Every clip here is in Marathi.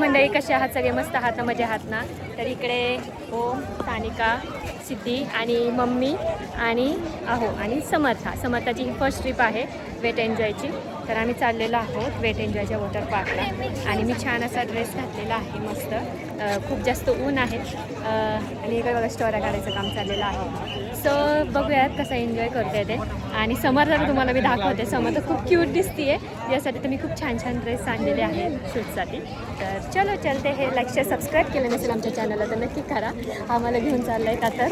मंडळी, कसे आहात? सगळे मस्त आहात ना, मजा आहात ना? तर इकडे ओम, सानिका, सिद्धी आणि मम्मी आणि आणि समर्थाची फर्स्ट ट्रिप आहे वेट एन्जॉयची. तर आम्ही चाललेलो आहोत वेट एन्जॉयच्या वॉटर पार्कला आणि मी छान असा ड्रेस घातलेला आहे मस्त. खूप जास्त ऊन आहे आणि इकडे बघा स्टोऱ्या काढायचं काम चाललेलं आहे. सो बघूयात कसा एन्जॉय करते ते. आणि समर्थला तुम्हाला मी दाखवते. समर्थ खूप क्यूट दिसते आहे, यासाठी तर मी खूप छान छान ड्रेस आणलेले आहेत शूटसाठी. तर चलो चलते. हे लाईक शेअर सबस्क्राईब केलं नसेल आमच्या चॅनलला तर नक्की करा. आम्हाला घेऊन चालला आहे का तर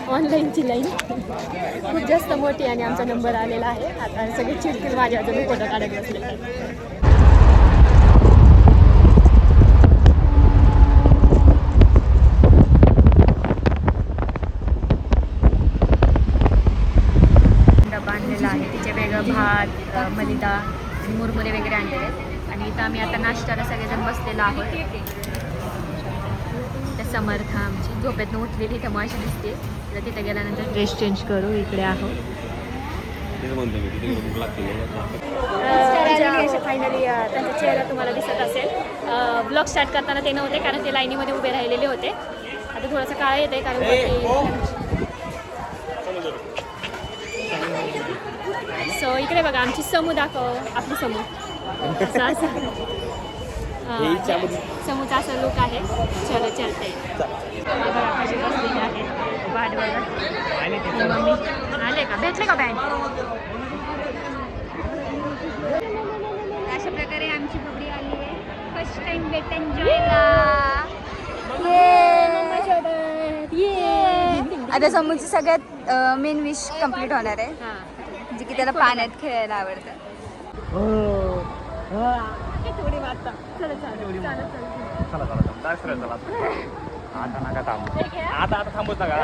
ऑनलाईनची लाईन खूप जास्त मोठी आणि आमचा नंबर आलेला आहे. आता सगळे चिडतील माझ्या अजून फोटो काढत बसले. डबा आणलेला आहे, तिचे वेगळं भात, मलिदा आणि मुरमुरे वगैरे आणलेले आहेत. आणि इथं आम्ही आता नाश्त्याला सगळेजण बसलेलो आहोत. त्या समर्थ आमची झोपेतनं उठलेली तर अशी दिसते. तर तिथे गेल्यानंतर ड्रेस चेंज करू. इकडे आहोत फायनली. त्यांचा चेहरा तुम्हाला दिसत असेल. ब्लॉग स्टार्ट करताना ते नव्हते कारण ते लाईनीमध्ये उभे राहिलेले होते. आता थोडंसं काळ येत आहे कारण सो इकडे बघा आमची समू दाखव. आपली समू असं समूचा असा लुक आहे. चलो चलते. कशी बसलेली आहे वाट बघा. मम्मी आले का? भेटले का बँक? अशा प्रकारे आमची बबडी आली आहे फर्स्ट टाइम वेट एन्जॉयला. आता समूची सगळ्यात मेन विश कम्प्लीट होणार आहे, जे की त्याला पाण्यात खेळायला आवडतं. आता थांबवत नका.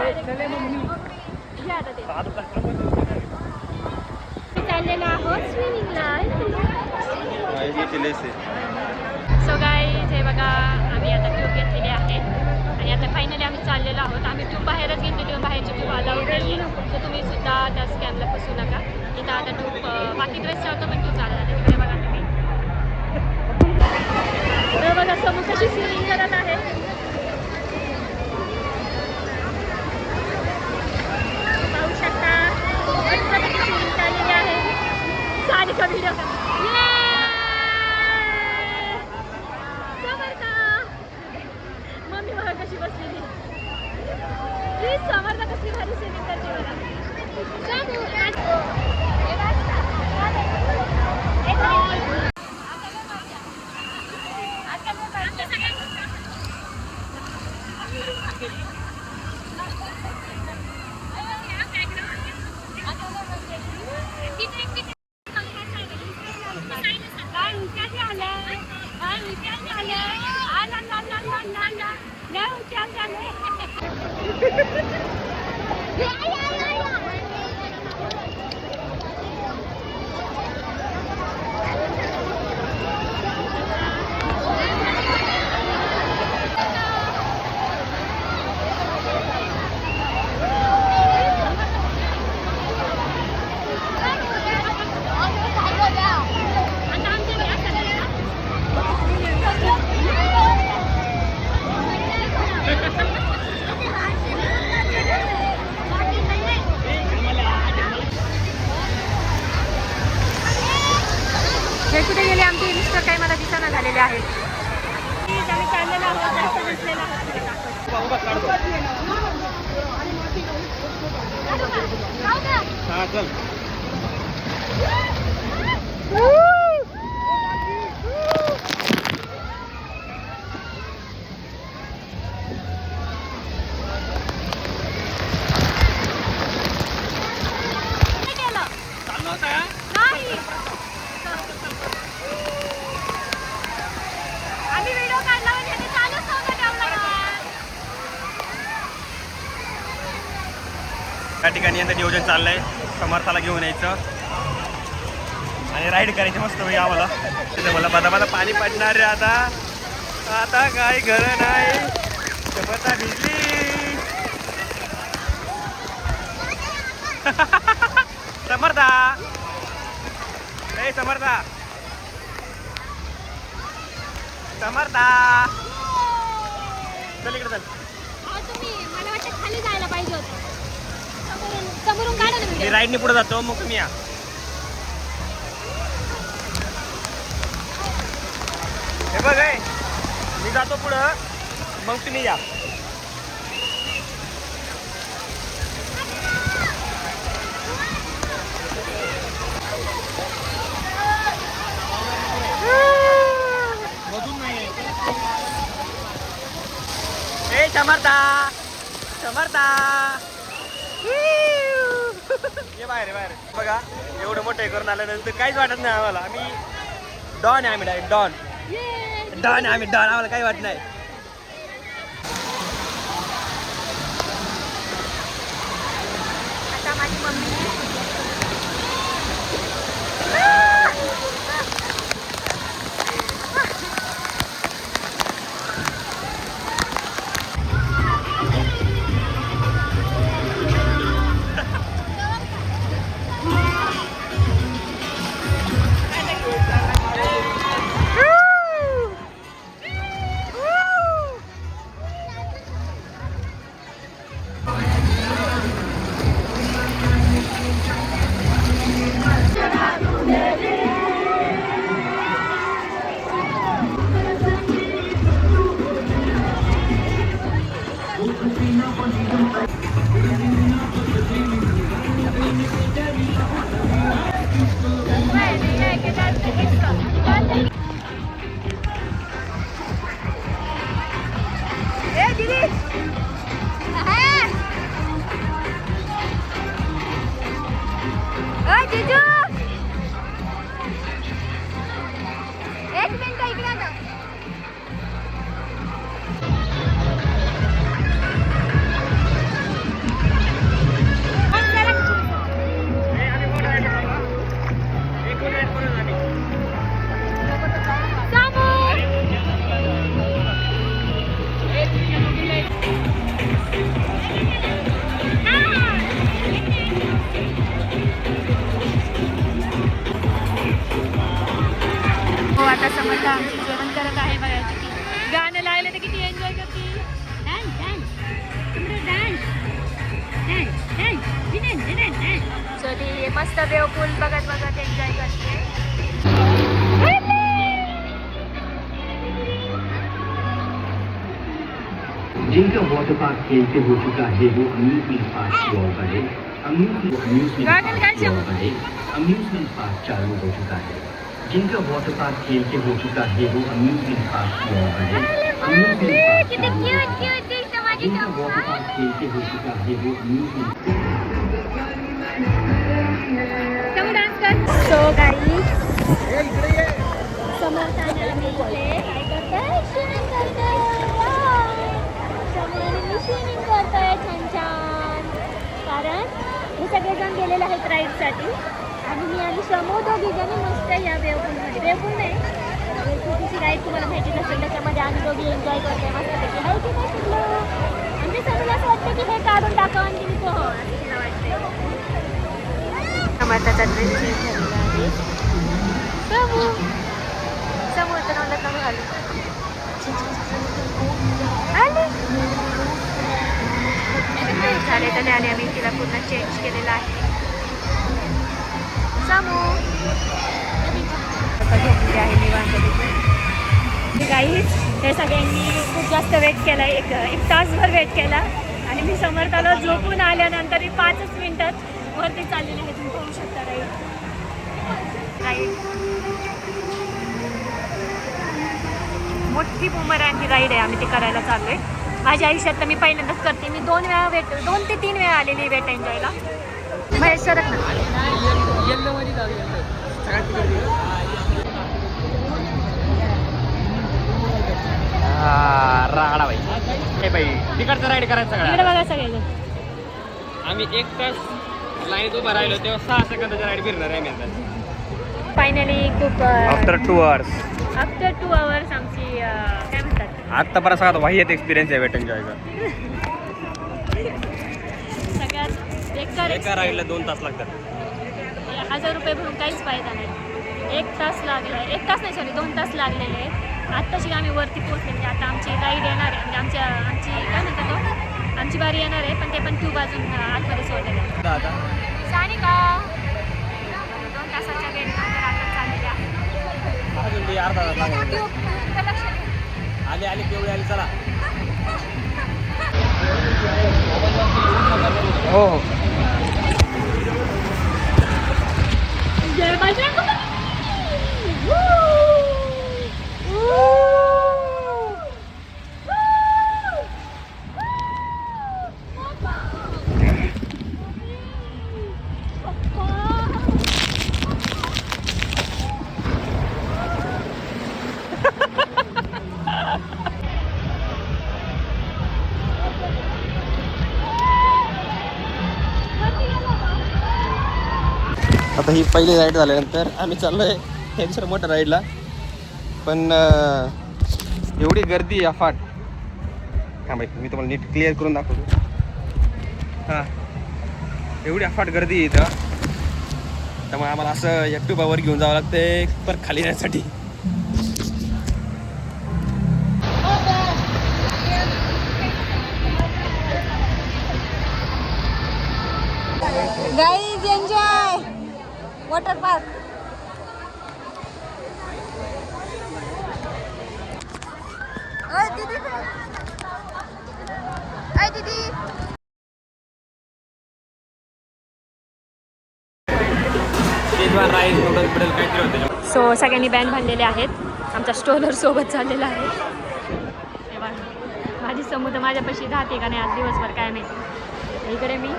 चाललेलो आहोत स्विमिंगला. सो गाईज हे बघा आम्ही आता ट्यूब घेतलेली आहे आणि आता फायनली आम्ही चाललेलो आहोत. आम्ही ट्यूब बाहेरच घेतलेली, बाहेरची ट्यूब अलाउड नाही आहे. तर तुम्ही सुद्धा त्या स्कॅमला फसू नका. इथं आता ट्यूब बाकी ड्रेस ठेवतो पण ट्यूब चालत आहे. तिकडे बघा तुम्ही. तर बघा समोर कशी स्विमिंग करत आहे. पाहू शकता स्विमिंग चाललेली आहे. सानिका व्हिडिओ मम्मी बघा कशी बसलेली. प्लीज समर्थ कसली भारी स्विमिंग करते बघा. हे कुठे गेले आमचे मिस्टर काही मला दिसाना झालेले आहेत. आम्ही चाललेलो आहोत, जास्त दिसलेला त्या ठिकाणी यांचं नियोजन चाललंय समर्थाला घेऊन यायचं आणि राईड करायची मस्त भाई आम्हाला. मला बदा पाणी पडणार रे आता. आता काय घर नाही. समर्था भिजली. समर्था ए समर्था समर्था चल इकडे चल. तुम्ही मला वाटतं खाली जायला पाहिजे होतं. समोरून काढा ना मी व्हिडिओ. राईडने पुढे जातो मग तुम्ही या. हे बघ आहे मी जातो पुढं मग तुम्ही या. ए समर्था समर्था ये बाहेर बाहेर. बघा एवढं मोठं हे करून आल्यानंतर काहीच वाटत नाही आम्हाला. आम्ही डॉन आहे. आम्ही डायरेक्ट डॉन डॉन आम्ही डॉन. आम्हाला काही वाटत नाही. आता माझी मम्मी जिजू एक मिनिट इकडे आता. हो आता समर्थ आमची जेवण करत आहे. बघा किती गाणं लागलं तर किती एन्जॉय करते. सो ती मस्त वेव पूल बघत बघत एन्जॉय करते. जिनका वाटर पार्क खेलते हो चुका है वो अम्यूजमेंट पार्क की ओर बढ़े. अम्यूजमेंट पार्क चालू हो चुका है. जिनका वाटर पार्क खेलते हो चुका है वो अम्यूजमेंट पार्क की ओर बढ़े. अम्यूजमेंट पार्क चालू हो चुका है. जिनका वाटर पार्क खेलते हो चुका है वो अम्यूजमेंट. सो गाई समोरताना आम्ही इथे काय करतोय स्विमिंग करतोय. स्विमिंग करतोय छान छान. कारण हे सगळेजण गेलेले आहेत राईडसाठी आणि मी आणि समोर दोघीजणी मस्त या वेवपूलमध्ये वेवपूल नाही छोटीशी राईड तुम्हाला माहिती नसेल त्याच्यामध्ये आम्ही दोघी एन्जॉय करतोय मस्तपैकी. आहे की नाही शिकलो म्हणजे सगळं असं वाटतं की हे काढून टाकावं आणि तिने हो असं तिला वाटतं. समर्थाचा ड्रेस चेंज झालेला आहे. समोर तर नवलं कमी आली झाले तर आणि आम्ही तिला पूर्ण चेंज केलेला आहे. समू झोपली आहे निवांत. गाईज हे सगळ्यांनी खूप जास्त वेट केला. एक तासभर वेट केला आणि मी समर्थाला झोपून आल्यानंतर 5 मिनिटात वरती चाललेले आहे. तुम्ही पाहू शकता राईड मोठी बुमरांची राईड आहे. आम्ही ते करायला चाललोय. माझ्या आयुष्यात तर मी पहिल्यांदाच करते. मी 2 ते 3 वेळा आलेली वेट एन्जॉयला. महेश सरक ना. राडा बाई हे बाई तिकडचं राईड करायचं इकडे सगळं. बघा सगळेजण. आम्ही 1 तास लाईनीत उभं राहिलो तेव्हा 6 सेकंदाच्या राईड फिरणार आहे. आम्ही फायनली खूप आफ्टर 2 hours आफ्टर 2 hours आमची काय म्हणतात आत्तापर्यंत सगळ्यात वाह्यत एक्सपिरियन्स आहे वेट एन्जॉयचा. सगळ्यात बेकार एका राईडला 2 तास लागतात. 1000 रुपये भरून काहीच फायदा नाही. 1 तास लागला. 1 तास नाही सॉरी 2 तास लागलेले आहेत. आत्ताशी आम्ही वरती पोहोचले, म्हणजे आता आमची राईड येणार आहे, म्हणजे आमची काय म्हणतात तो, आमची बारी येणार आहे, पण ते पण ट्यूब अजून आतमध्ये सोडलेलं आहे. सानिका 2 तासाच्या वेळ नंतर आता चाललेली आहे. आले आले केवढे आले चला. हो हो. जय बजरंग. आता ही पहिली राईड झाल्यानंतर आम्ही चाललो आहे दुसऱ्या मोठ्या राईडला. पण एवढी गर्दी आहे अफाट. हां बाई मी तुम्हाला नीट क्लिअर करून दाखवतो. हां एवढी अफाट गर्दी आहे इथं, त्यामुळे आम्हाला असं ॲक्टिवावर घेऊन जावं लागतं परत खाली येण्यासाठी. Guys enjoy water park. दीदी सो सगळ्यांनी बँड बांधलेले आहेत. आमचा स्टोलर सोबत चाललेला आहे. तेव्हा माझी समूह माझ्यापाशी राहते का नाही आज दिवसभर काय माहिती. इकडे मी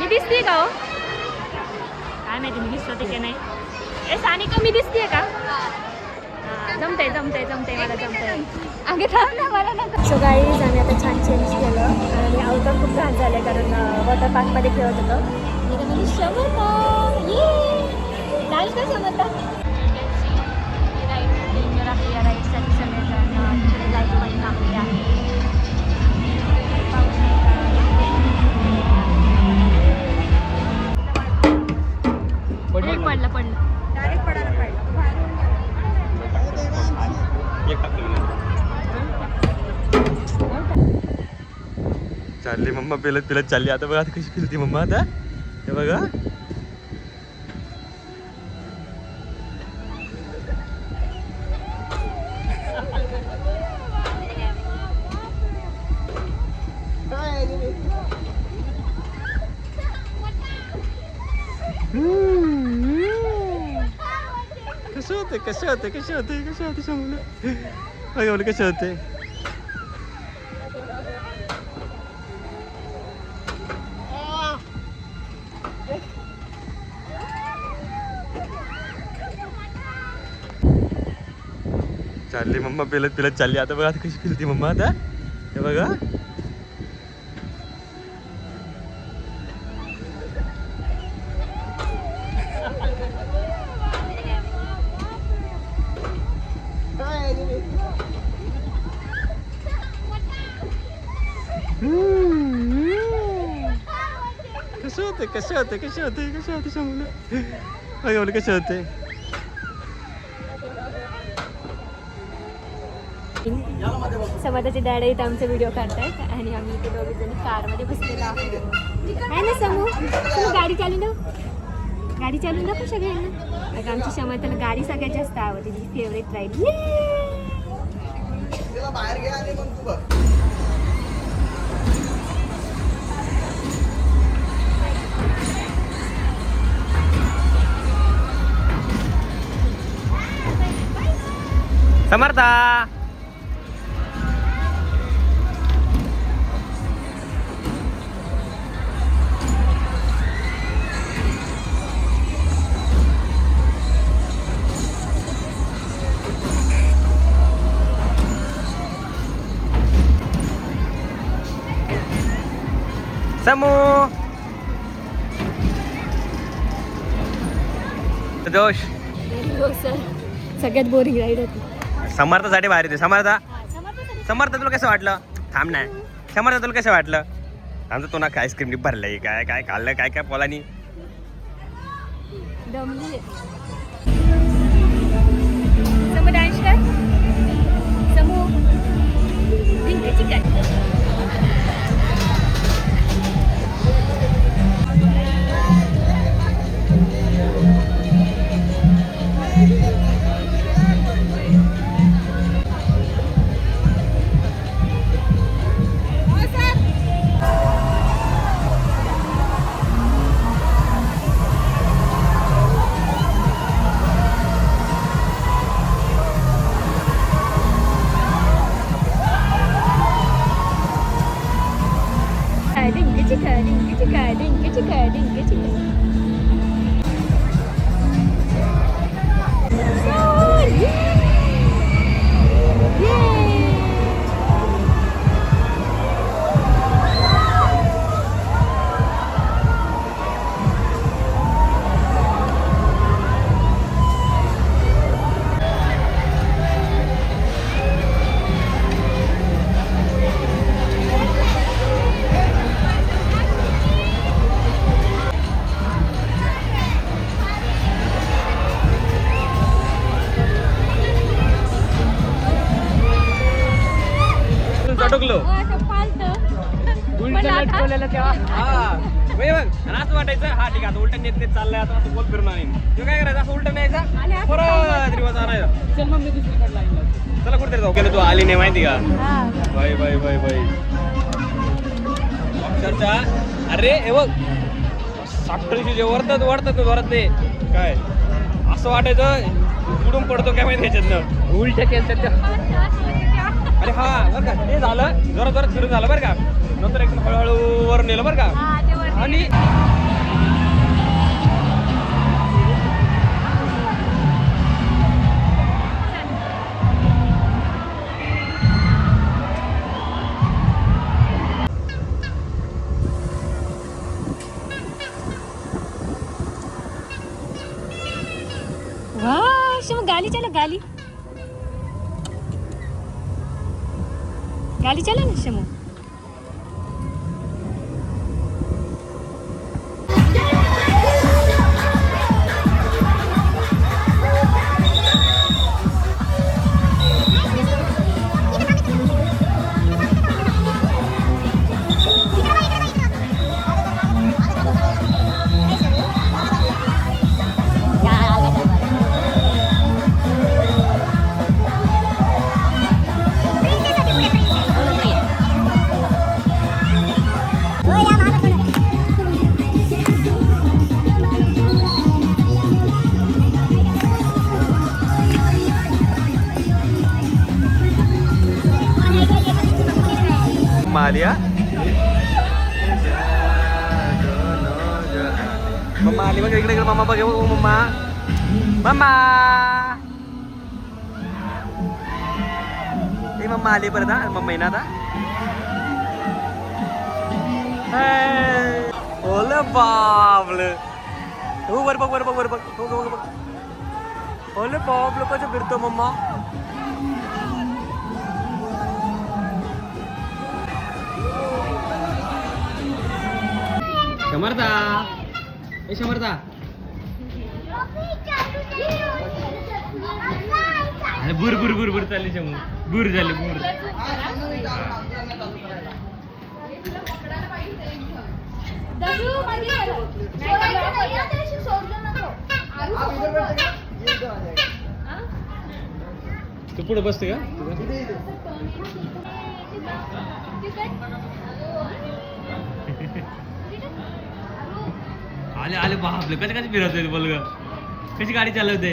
दिसते का हो काय माहिती, मी दिसते की नाही. ए सानिका मी दिसते का? जमतंय मला जमतंय. आगे थांब ना मला ना. सो गाईज आम्ही आता छान चेंज केलं आणि आउटर खूप घाण झालं कारण वॉटर पार्कमध्ये खेळत होतं. मी समजता डान्स का समजता या राईडसाठी सगळेजण लाईटमध्ये थांबले आहे. पडलं डायरेक्ट पडायला पाहिजे. चालली मम्मा पेलत चालली. आता बघा आता कशी फिरती मम्मा. आता हे बघा कसे होते समोर बघा कसे होते. चालली मम्मा पेलत चालली. आता बघा आता कशी फिरती मम्मा. आता हे बघा कसे होते समोर बघा कसे होते. समाजाचे डॅड इथं आमचा व्हिडिओ काढतायत आणि आम्ही इथे दोघे जणी कारमध्ये बसलेलो आहोत. आहे ना समू गाडी चालून दाखव सगळ्यांना. आता आमची समाजाला गाडी सगळ्यात जास्त आवडते, तिची फेवरेट राईड. समर्था समू दोष. सगळ्यात बोरिंग राईड होती. समर्थासाठी भारी होते. समर्थ तुला कसं वाटलं? थांब ना. समर्थ तुला कसं वाटलं? आमचं तो ना आईस्क्रीम भरलंय काय खाल्लं काय पोलानी. कर समू डिंक चिकन. अटकलो मला आता- हा बघ आणि असं वाटायचं हा ठीक आहे आता उलट नेत नेत चाललंय आता असं बोल फिरून नाही तो काय करायचं असं उलट न्यायचा आणि असं परत रिवाज आणायचा चल मग मी दुसरीकडे लाईन चला कुठे जाऊ केलं तू आली नाही माहिती का हा. बाई बाई बाई बाई अक्षरशः अरे हे बघ साखरेची जे वरतात ना जोरात ते काय असं वाटायचं बुडून पडतो काय माहिती ह्याच्यातनं उलट केलं अरे हा बरं का ते झालं जोरात जोरात फिरून झालं बरं का नंतर एकदम हळूहळू वर नेलं बरं का हा, ते वरती. आणि वाह शमू गाली चला गाली गाली चला ना शमू. आलिया मम्मा आली बघ इकडे मम्मा बघ मम्मा मम्मा ए मम्मा आली परत हा मम्मा येणार आता ओले बाबले हो वर बघ ओले बाबले कसं फिरतो मम्मा समर्था ए समर्था अरे बुर चालली चमू बुर झाली बुर तू पुढे बसते का आले आले बापले कशी फिरवते बोल ग कशी गाडी चालवते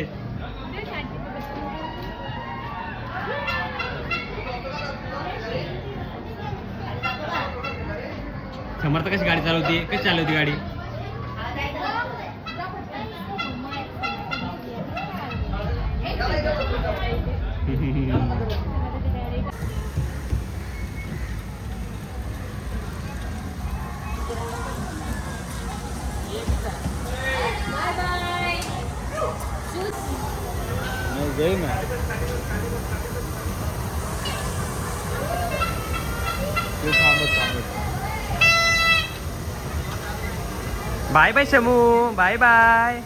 समर्थ कशी गाडी चालवते कशी चालवते गाडी game है bye bye Shamu bye bye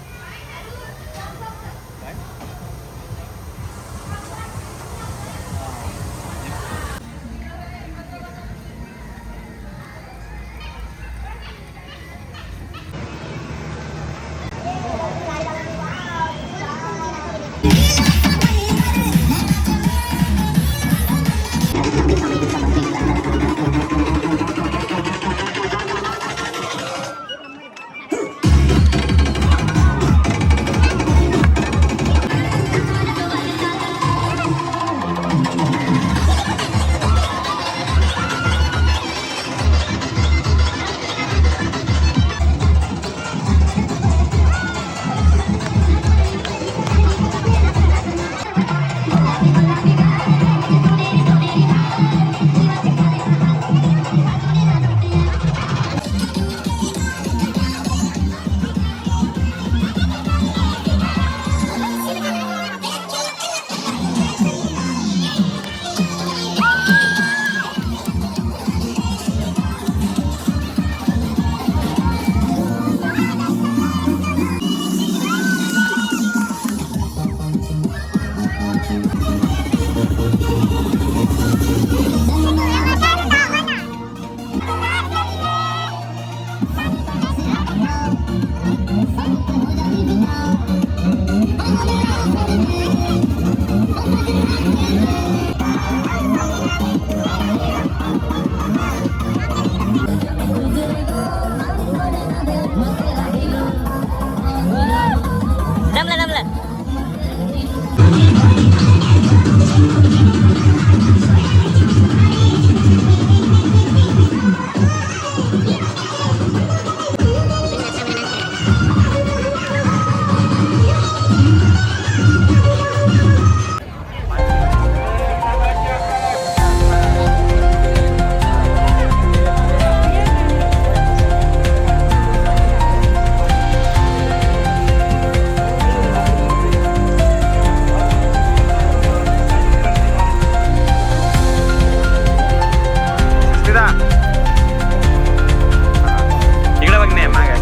इकडे बघ नाही मागे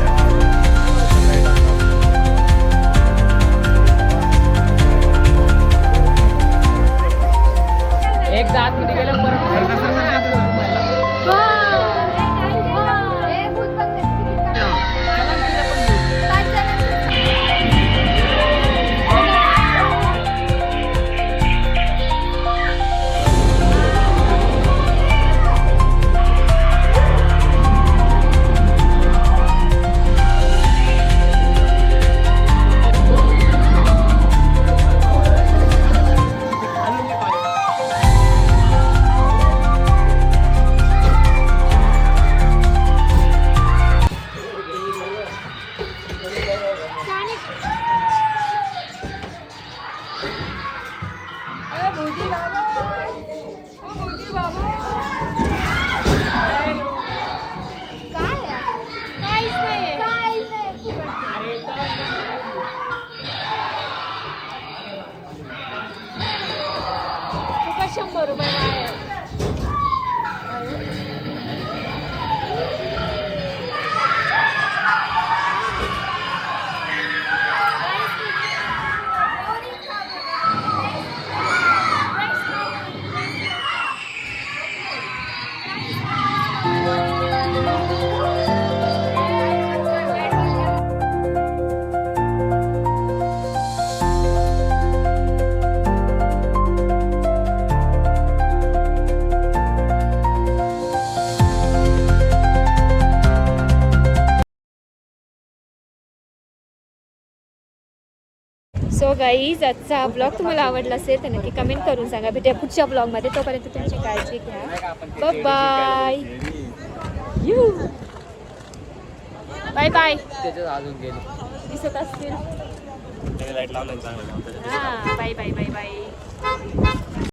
एकदा आतमध्ये गेलं सो गाईज आजचा ब्लॉग तुम्हाला आवडला असेल तर नक्की कमेंट करून सांगा. भेटूया पुढच्या ब्लॉगमध्ये. तोपर्यंत तुमची काळजी घ्या. Bye you bye bye. दिसत असतील. लाईट लावलं चांगलं. हां बाय बाय बाय बाय.